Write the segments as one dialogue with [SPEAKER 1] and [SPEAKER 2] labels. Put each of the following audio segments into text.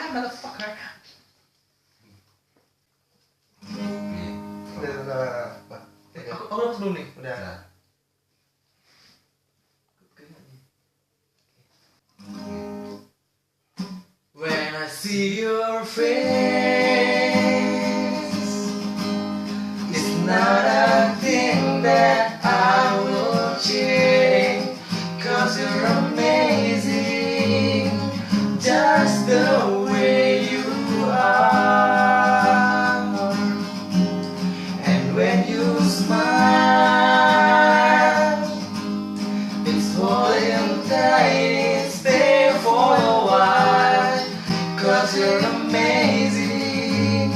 [SPEAKER 1] Motherfucker. Aku harus dulu nih. Udah. When I see your face, it's not a thing that I will change, 'cause you're amazing, just the way you are. And when you smile, it's holding tight, stay for a while, 'cause you're amazing,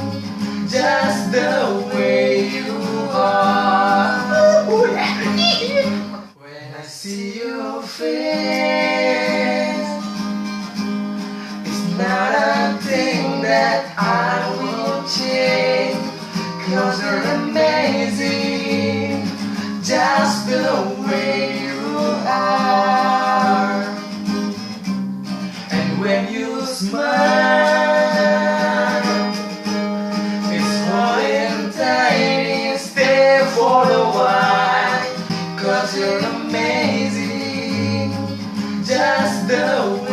[SPEAKER 1] just the way you are. When I see your face, it's not a thing that I will change, 'cause you're amazing, just the way you are. And when you smile, it's holding tight, stay for a while, 'cause you're amazing, just the way